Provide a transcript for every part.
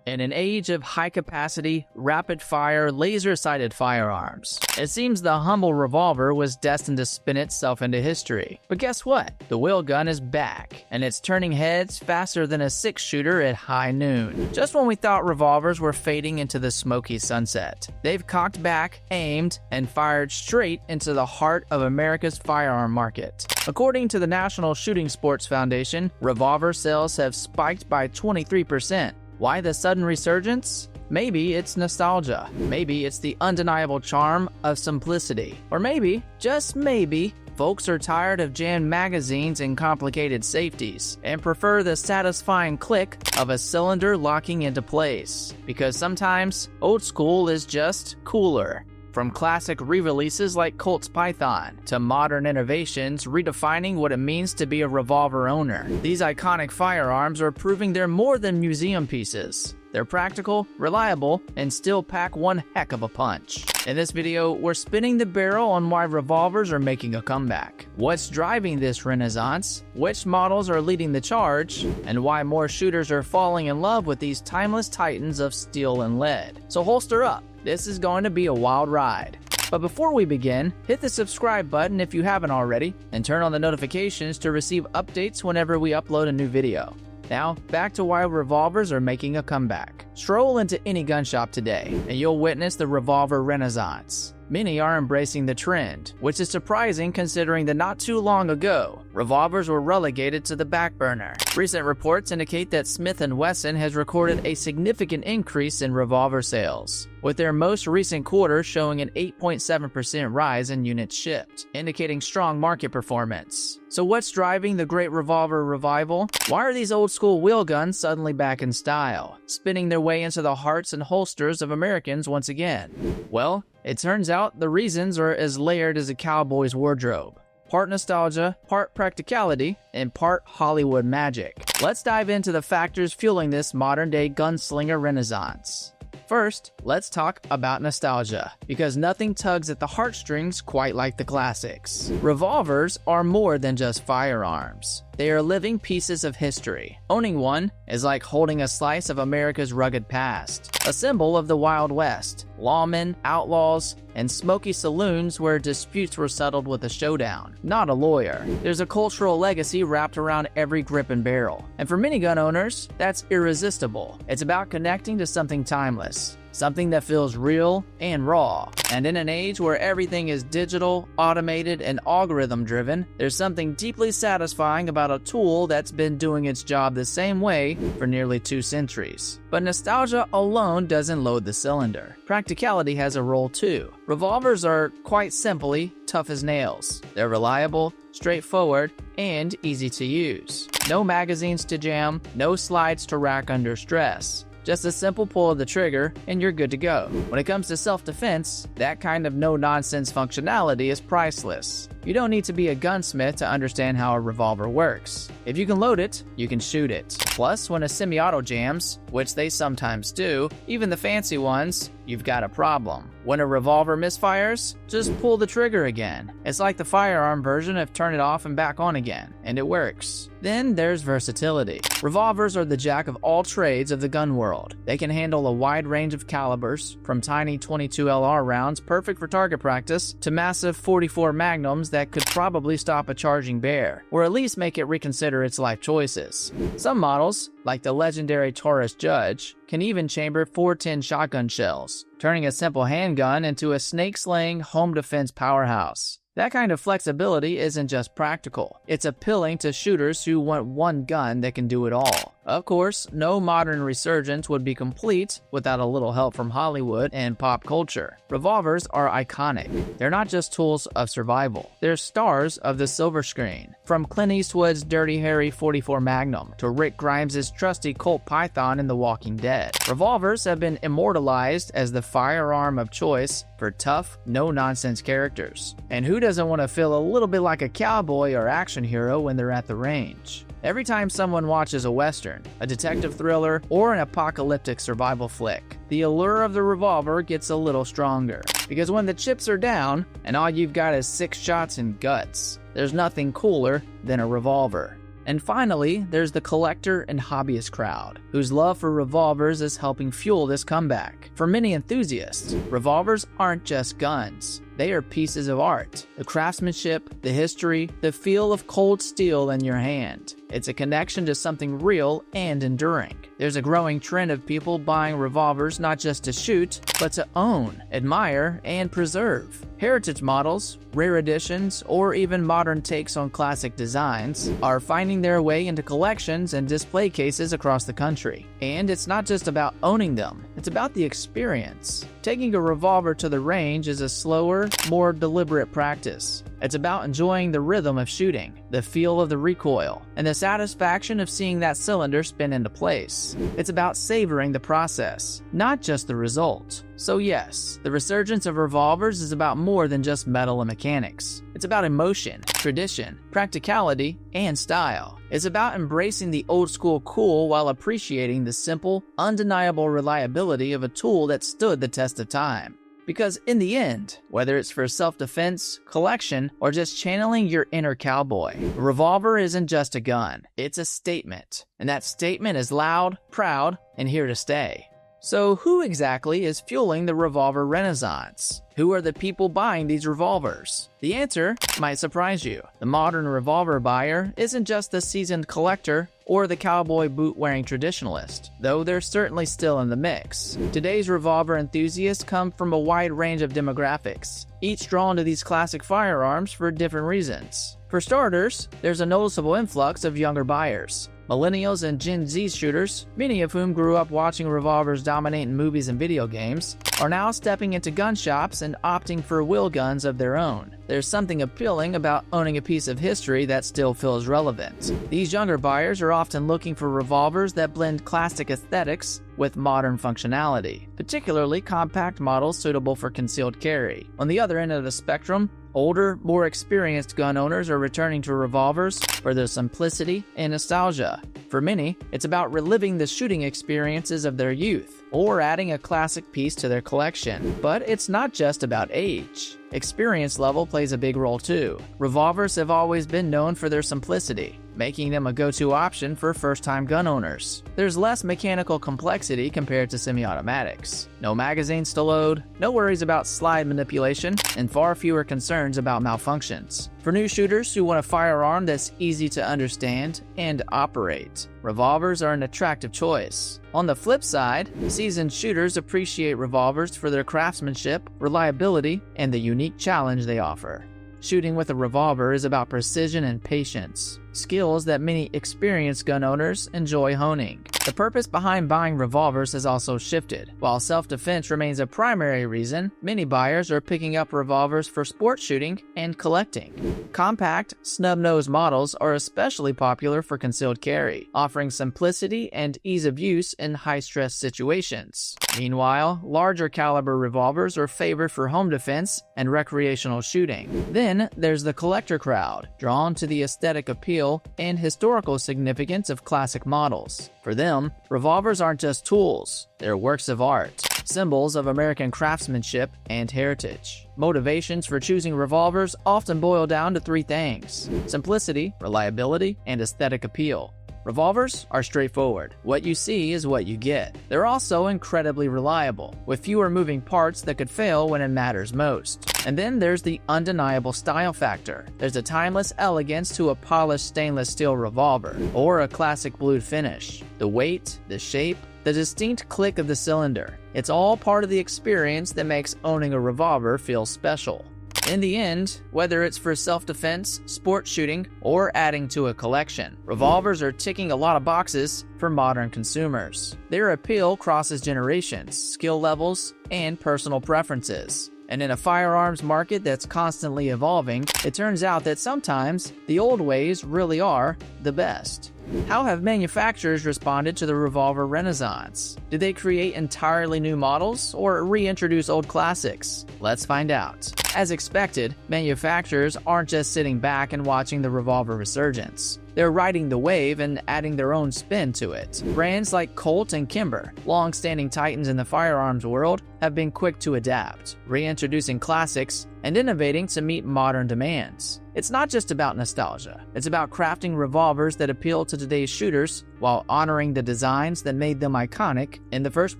In an age of high-capacity, rapid-fire, laser-sighted firearms, it seems the humble revolver was destined to spin itself into history. But guess what? The wheel gun is back, and it's turning heads faster than a six-shooter at high noon. Just when we thought revolvers were fading into the smoky sunset, they've cocked back, aimed, and fired straight into the heart of America's firearm market. According to the National Shooting Sports Foundation, revolver sales have spiked by 23%. Why the sudden resurgence? Maybe it's nostalgia. Maybe it's the undeniable charm of simplicity. Or maybe, just maybe, folks are tired of jammed magazines and complicated safeties and prefer the satisfying click of a cylinder locking into place. Because sometimes, old school is just cooler. From classic re-releases like Colt's Python to modern innovations redefining what it means to be a revolver owner, these iconic firearms are proving they're more than museum pieces. They're practical, reliable, and still pack one heck of a punch. In this video, we're spinning the barrel on why revolvers are making a comeback, what's driving this renaissance, which models are leading the charge, and why more shooters are falling in love with these timeless titans of steel and lead. So holster up. This is going to be a wild ride. But before we begin, hit the subscribe button if you haven't already, and turn on the notifications to receive updates whenever we upload a new video. Now, back to why revolvers are making a comeback. Stroll into any gun shop today, and you'll witness the revolver renaissance. Many are embracing the trend, which is surprising considering that not too long ago, revolvers were relegated to the back burner. Recent reports indicate that Smith & Wesson has recorded a significant increase in revolver sales, with their most recent quarter showing an 8.7% rise in units shipped, indicating strong market performance. So what's driving the great revolver revival? Why are these old school wheel guns suddenly back in style, spinning their way into the hearts and holsters of Americans once again? Well, it turns out the reasons are as layered as a cowboy's wardrobe. Part nostalgia, part practicality, and part Hollywood magic. Let's dive into the factors fueling this modern-day gunslinger renaissance. First, let's talk about nostalgia, because nothing tugs at the heartstrings quite like the classics. Revolvers are more than just firearms. They are living pieces of history. Owning one is like holding a slice of America's rugged past, a symbol of the Wild West, lawmen, outlaws, and smoky saloons where disputes were settled with a showdown, not a lawyer. There's a cultural legacy wrapped around every grip and barrel. And for many gun owners, that's irresistible. It's about connecting to something timeless, something that feels real and raw. And in an age where everything is digital, automated, and algorithm-driven, there's something deeply satisfying about a tool that's been doing its job the same way for nearly 2 centuries. But nostalgia alone doesn't load the cylinder. Practicality has a role too. Revolvers are, quite simply, tough as nails. They're reliable, straightforward, and easy to use. No magazines to jam, no slides to rack under stress. Just a simple pull of the trigger, and you're good to go. When it comes to self-defense, that kind of no-nonsense functionality is priceless. You don't need to be a gunsmith to understand how a revolver works. If you can load it, you can shoot it. Plus, when a semi-auto jams, which they sometimes do, even the fancy ones, you've got a problem. When a revolver misfires, just pull the trigger again. It's like the firearm version of turn it off and back on again, and it works. Then there's versatility. Revolvers are the jack of all trades of the gun world. They can handle a wide range of calibers, from tiny 22 LR rounds perfect for target practice, to massive 44 magnums that could probably stop a charging bear, or at least make it reconsider its life choices. Some models, like the legendary Taurus Judge, can even chamber 410 shotgun shells, turning a simple handgun into a snake-slaying home defense powerhouse. That kind of flexibility isn't just practical, it's appealing to shooters who want one gun that can do it all. Of course, no modern resurgence would be complete without a little help from Hollywood and pop culture. Revolvers are iconic. They're not just tools of survival. They're stars of the silver screen. From Clint Eastwood's Dirty Harry 44 Magnum to Rick Grimes' trusty Colt Python in The Walking Dead, revolvers have been immortalized as the firearm of choice for tough, no-nonsense characters. And who doesn't want to feel a little bit like a cowboy or action hero when they're at the range? Every time someone watches a western, a detective thriller, or an apocalyptic survival flick, the allure of the revolver gets a little stronger. Because when the chips are down, and all you've got is 6 shots and guts, there's nothing cooler than a revolver. And finally, there's the collector and hobbyist crowd, whose love for revolvers is helping fuel this comeback. For many enthusiasts, revolvers aren't just guns. They are pieces of art. The craftsmanship, the history, the feel of cold steel in your hand. It's a connection to something real and enduring. There's a growing trend of people buying revolvers not just to shoot, but to own, admire, and preserve. Heritage models, rare editions, or even modern takes on classic designs are finding their way into collections and display cases across the country. And it's not just about owning them, it's about the experience. Taking a revolver to the range is a slower, more deliberate practice. It's about enjoying the rhythm of shooting, the feel of the recoil, and the satisfaction of seeing that cylinder spin into place. It's about savoring the process, not just the result. So yes, the resurgence of revolvers is about more than just metal and mechanics. It's about emotion, tradition, practicality, and style. It's about embracing the old school cool while appreciating the simple, undeniable reliability of a tool that stood the test of time. Because in the end, whether it's for self-defense, collection, or just channeling your inner cowboy, a revolver isn't just a gun, it's a statement. And that statement is loud, proud, and here to stay. So who exactly is fueling the revolver renaissance? Who are the people buying these revolvers? The answer might surprise you. The modern revolver buyer isn't just the seasoned collector or the cowboy boot-wearing traditionalist, though they're certainly still in the mix. Today's revolver enthusiasts come from a wide range of demographics, each drawn to these classic firearms for different reasons. For starters, there's a noticeable influx of younger buyers. Millennials and Gen Z shooters, many of whom grew up watching revolvers dominate in movies and video games, are now stepping into gun shops and opting for wheel guns of their own. There's something appealing about owning a piece of history that still feels relevant. These younger buyers are often looking for revolvers that blend classic aesthetics with modern functionality, particularly compact models suitable for concealed carry. On the other end of the spectrum, older, more experienced gun owners are returning to revolvers for their simplicity and nostalgia. For many, it's about reliving the shooting experiences of their youth, or adding a classic piece to their collection. But it's not just about age. Experience level plays a big role too. Revolvers have always been known for their simplicity, making them a go-to option for first-time gun owners. There's less mechanical complexity compared to semi-automatics. No magazines to load, no worries about slide manipulation, and far fewer concerns about malfunctions. For new shooters who want a firearm that's easy to understand and operate, revolvers are an attractive choice. On the flip side, seasoned shooters appreciate revolvers for their craftsmanship, reliability, and the unique challenge they offer. Shooting with a revolver is about precision and patience, skills that many experienced gun owners enjoy honing. The purpose behind buying revolvers has also shifted. While self-defense remains a primary reason, many buyers are picking up revolvers for sport shooting and collecting. Compact, snub-nosed models are especially popular for concealed carry, offering simplicity and ease of use in high-stress situations. Meanwhile, larger caliber revolvers are favored for home defense and recreational shooting. Then there's the collector crowd, drawn to the aesthetic appeal and historical significance of classic models. For them, revolvers aren't just tools, they're works of art, symbols of American craftsmanship and heritage. Motivations for choosing revolvers often boil down to three things: simplicity, reliability, and aesthetic appeal. Revolvers are straightforward. What you see is what you get. They're also incredibly reliable, with fewer moving parts that could fail when it matters most. And then there's the undeniable style factor. There's a timeless elegance to a polished stainless steel revolver, or a classic blued finish. The weight, the shape, the distinct click of the cylinder. It's all part of the experience that makes owning a revolver feel special. In the end, whether it's for self-defense, sport shooting, or adding to a collection, revolvers are ticking a lot of boxes for modern consumers. Their appeal crosses generations, skill levels, and personal preferences. And in a firearms market that's constantly evolving, it turns out that sometimes the old ways really are the best. How have manufacturers responded to the revolver renaissance? Did they create entirely new models or reintroduce old classics? Let's find out. As expected, manufacturers aren't just sitting back and watching the revolver resurgence. They're riding the wave and adding their own spin to it. Brands like Colt and Kimber, long-standing titans in the firearms world, have been quick to adapt, reintroducing classics and innovating to meet modern demands. It's not just about nostalgia. It's about crafting revolvers that appeal to today's shooters while honoring the designs that made them iconic in the first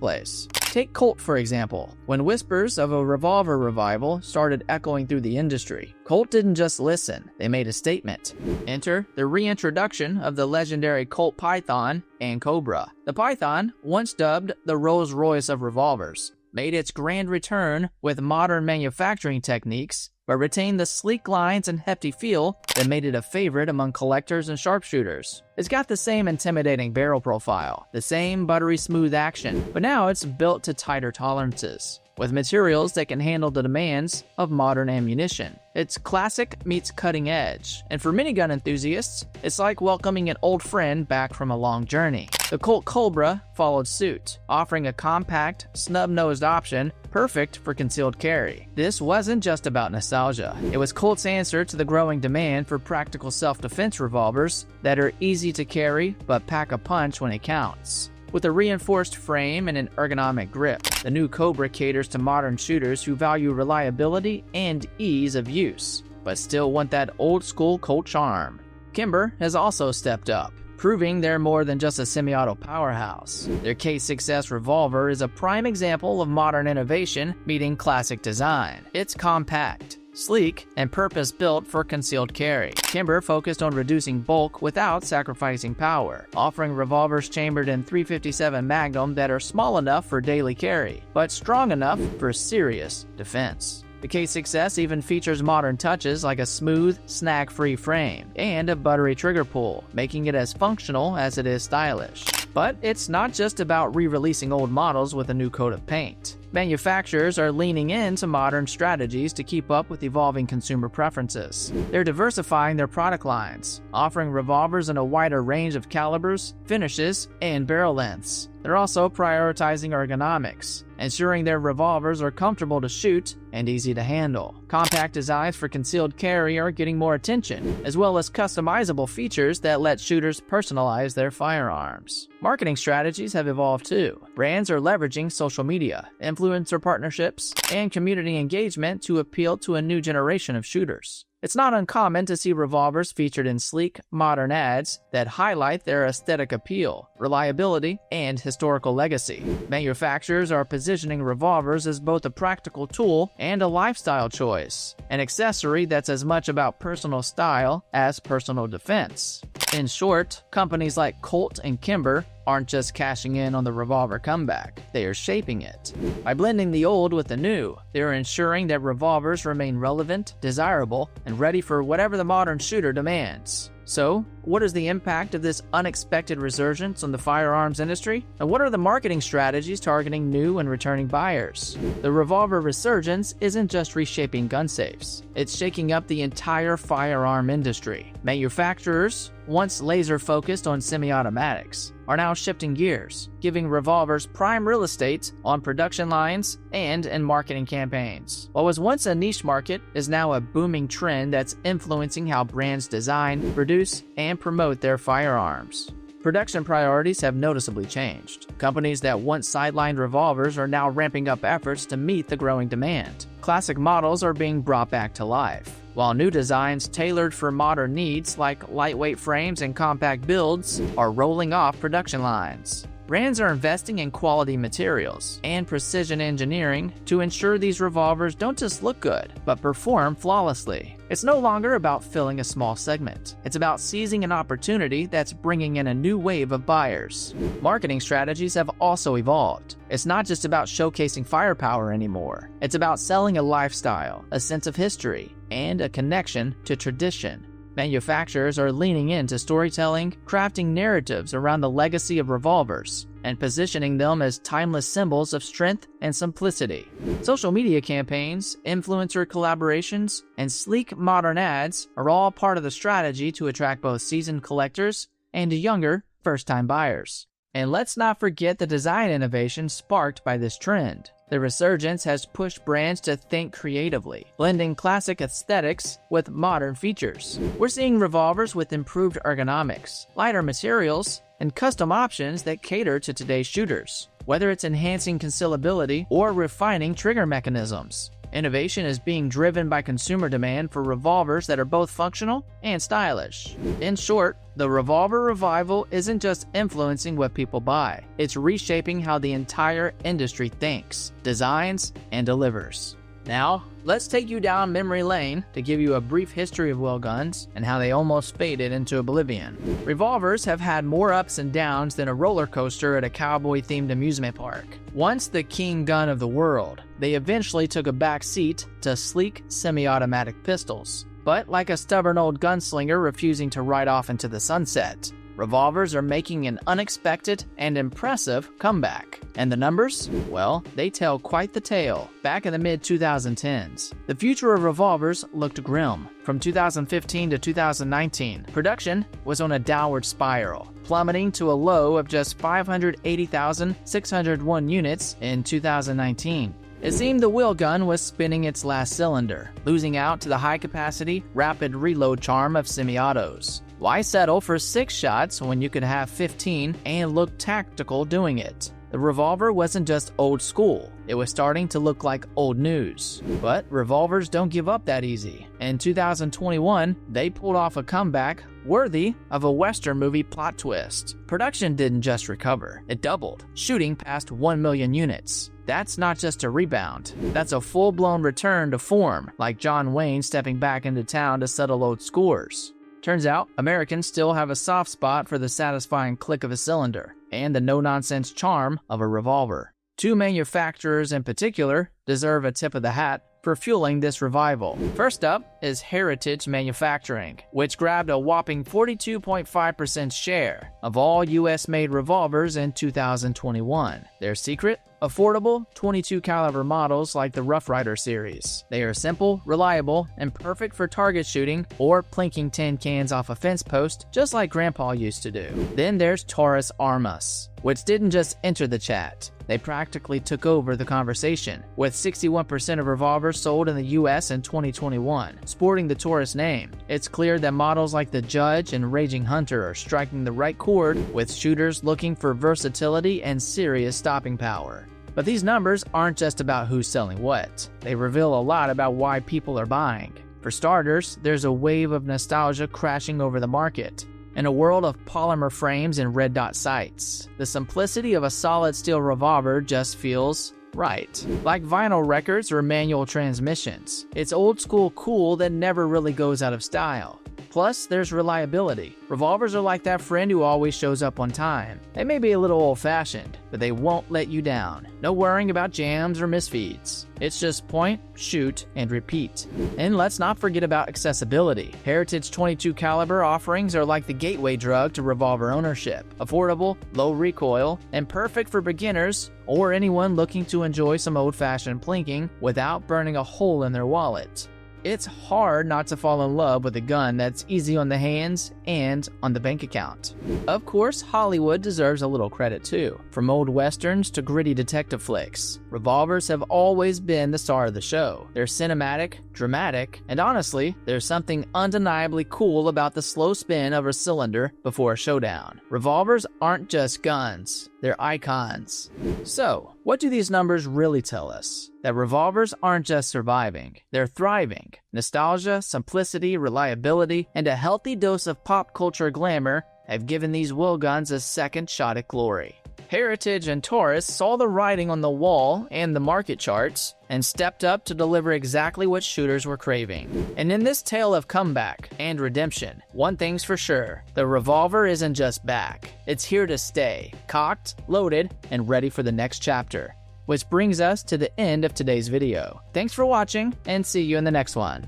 place. Take Colt, for example. When whispers of a revolver revival started echoing through the industry, Colt didn't just listen, they made a statement. Enter the reintroduction of the legendary Colt Python and Cobra. The Python, once dubbed the Rolls-Royce of revolvers, made its grand return with modern manufacturing techniques, but retained the sleek lines and hefty feel that made it a favorite among collectors and sharpshooters. It's got the same intimidating barrel profile, the same buttery smooth action, but now it's built to tighter tolerances, with materials that can handle the demands of modern ammunition. It's classic meets cutting edge, and for minigun enthusiasts, it's like welcoming an old friend back from a long journey. The Colt Cobra followed suit, offering a compact, snub-nosed option perfect for concealed carry. This wasn't just about nostalgia. It was Colt's answer to the growing demand for practical self-defense revolvers that are easy to carry but pack a punch when it counts. With a reinforced frame and an ergonomic grip, the new Cobra caters to modern shooters who value reliability and ease of use, but still want that old-school Colt charm. Kimber has also stepped up, proving they're more than just a semi-auto powerhouse. Their K6S revolver is a prime example of modern innovation meeting classic design. It's compact, sleek, and purpose-built for concealed carry. Kimber focused on reducing bulk without sacrificing power, offering revolvers chambered in .357 Magnum that are small enough for daily carry, but strong enough for serious defense. The K6S even features modern touches like a smooth, snag-free frame and a buttery trigger pull, making it as functional as it is stylish. But it's not just about re-releasing old models with a new coat of paint. Manufacturers are leaning into modern strategies to keep up with evolving consumer preferences. They're diversifying their product lines, offering revolvers in a wider range of calibers, finishes, and barrel lengths. They're also prioritizing ergonomics, ensuring their revolvers are comfortable to shoot and easy to handle. Compact designs for concealed carry are getting more attention, as well as customizable features that let shooters personalize their firearms. Marketing strategies have evolved too. Brands are leveraging social media, influencer partnerships, and community engagement to appeal to a new generation of shooters. It's not uncommon to see revolvers featured in sleek, modern ads that highlight their aesthetic appeal, reliability, and historical legacy. Manufacturers are positioning revolvers as both a practical tool and a lifestyle choice, an accessory that's as much about personal style as personal defense. In short, companies like Colt and Kimber aren't just cashing in on the revolver comeback, they are shaping it. By blending the old with the new, they are ensuring that revolvers remain relevant, desirable, and ready for whatever the modern shooter demands. So, what is the impact of this unexpected resurgence on the firearms industry? And what are the marketing strategies targeting new and returning buyers? The revolver resurgence isn't just reshaping gun safes, it's shaking up the entire firearm industry. Manufacturers, once laser-focused on semi-automatics, are now shifting gears, giving revolvers prime real estate on production lines and in marketing campaigns. What was once a niche market is now a booming trend that's influencing how brands design, produce, and promote their firearms. Production priorities have noticeably changed. Companies that once sidelined revolvers are now ramping up efforts to meet the growing demand. Classic models are being brought back to life, while new designs tailored for modern needs like lightweight frames and compact builds are rolling off production lines. Brands are investing in quality materials and precision engineering to ensure these revolvers don't just look good, but perform flawlessly. It's no longer about filling a small segment. It's about seizing an opportunity that's bringing in a new wave of buyers. Marketing strategies have also evolved. It's not just about showcasing firepower anymore. It's about selling a lifestyle, a sense of history, and a connection to tradition. Manufacturers are leaning into storytelling, crafting narratives around the legacy of revolvers, and positioning them as timeless symbols of strength and simplicity. Social media campaigns, influencer collaborations, and sleek modern ads are all part of the strategy to attract both seasoned collectors and younger, first-time buyers. And let's not forget the design innovation sparked by this trend. The resurgence has pushed brands to think creatively, blending classic aesthetics with modern features. We're seeing revolvers with improved ergonomics, lighter materials, and custom options that cater to today's shooters, whether it's enhancing concealability or refining trigger mechanisms. Innovation is being driven by consumer demand for revolvers that are both functional and stylish. In short, the revolver revival isn't just influencing what people buy, it's reshaping how the entire industry thinks, designs, and delivers. Now, let's take you down memory lane to give you a brief history of wheel guns and how they almost faded into oblivion. Revolvers have had more ups and downs than a roller coaster at a cowboy-themed amusement park. Once the king gun of the world, they eventually took a back seat to sleek semi-automatic pistols. But like a stubborn old gunslinger refusing to ride off into the sunset, revolvers are making an unexpected and impressive comeback. And the numbers? Well, they tell quite the tale. Back in the mid-2010s, the future of revolvers looked grim. From 2015 to 2019, production was on a downward spiral, plummeting to a low of just 580,601 units in 2019. It seemed the wheel gun was spinning its last cylinder, losing out to the high-capacity, rapid reload charm of semi-autos. Why settle for 6 shots when you could have 15 and look tactical doing it? The revolver wasn't just old school, it was starting to look like old news. But revolvers don't give up that easy. In 2021, they pulled off a comeback worthy of a Western movie plot twist. Production didn't just recover, it doubled, shooting past 1 million units. That's not just a rebound, that's a full-blown return to form, like John Wayne stepping back into town to settle old scores. Turns out, Americans still have a soft spot for the satisfying click of a cylinder and the no-nonsense charm of a revolver. 2 manufacturers in particular deserve a tip of the hat for fueling this revival. First up is Heritage Manufacturing, which grabbed a whopping 42.5% share of all US-made revolvers in 2021. Their secret? Affordable 22 caliber models like the Rough Rider series. They are simple, reliable, and perfect for target shooting or plinking tin cans off a fence post just like Grandpa used to do. Then there's Taurus Armas, which didn't just enter the chat. They practically took over the conversation, with 61% of revolvers sold in the US in 2021, sporting the Taurus name. It's clear that models like the Judge and Raging Hunter are striking the right chord with shooters looking for versatility and serious stopping power. But these numbers aren't just about who's selling what. They reveal a lot about why people are buying. For starters, there's a wave of nostalgia crashing over the market. In a world of polymer frames and red dot sights, the simplicity of a solid steel revolver just feels right. Like vinyl records or manual transmissions, it's old school cool that never really goes out of style. Plus, there's reliability. Revolvers are like that friend who always shows up on time. They may be a little old-fashioned, but they won't let you down. No worrying about jams or misfeeds. It's just point, shoot, and repeat. And let's not forget about accessibility. Heritage 22 caliber offerings are like the gateway drug to revolver ownership. Affordable, low recoil, and perfect for beginners or anyone looking to enjoy some old-fashioned plinking without burning a hole in their wallet. It's hard not to fall in love with a gun that's easy on the hands and on the bank account. Of course, Hollywood deserves a little credit too. From old westerns to gritty detective flicks, revolvers have always been the star of the show. They're cinematic, dramatic, and honestly, there's something undeniably cool about the slow spin of a cylinder before a showdown. Revolvers aren't just guns, they're icons. So, what do these numbers really tell us? That revolvers aren't just surviving, they're thriving. Nostalgia, simplicity, reliability, and a healthy dose of pop culture glamour have given these wheel guns a second shot at glory. Heritage and Taurus saw the writing on the wall and the market charts and stepped up to deliver exactly what shooters were craving. And in this tale of comeback and redemption, one thing's for sure, the revolver isn't just back. It's here to stay, cocked, loaded, and ready for the next chapter. Which brings us to the end of today's video. Thanks for watching, and see you in the next one.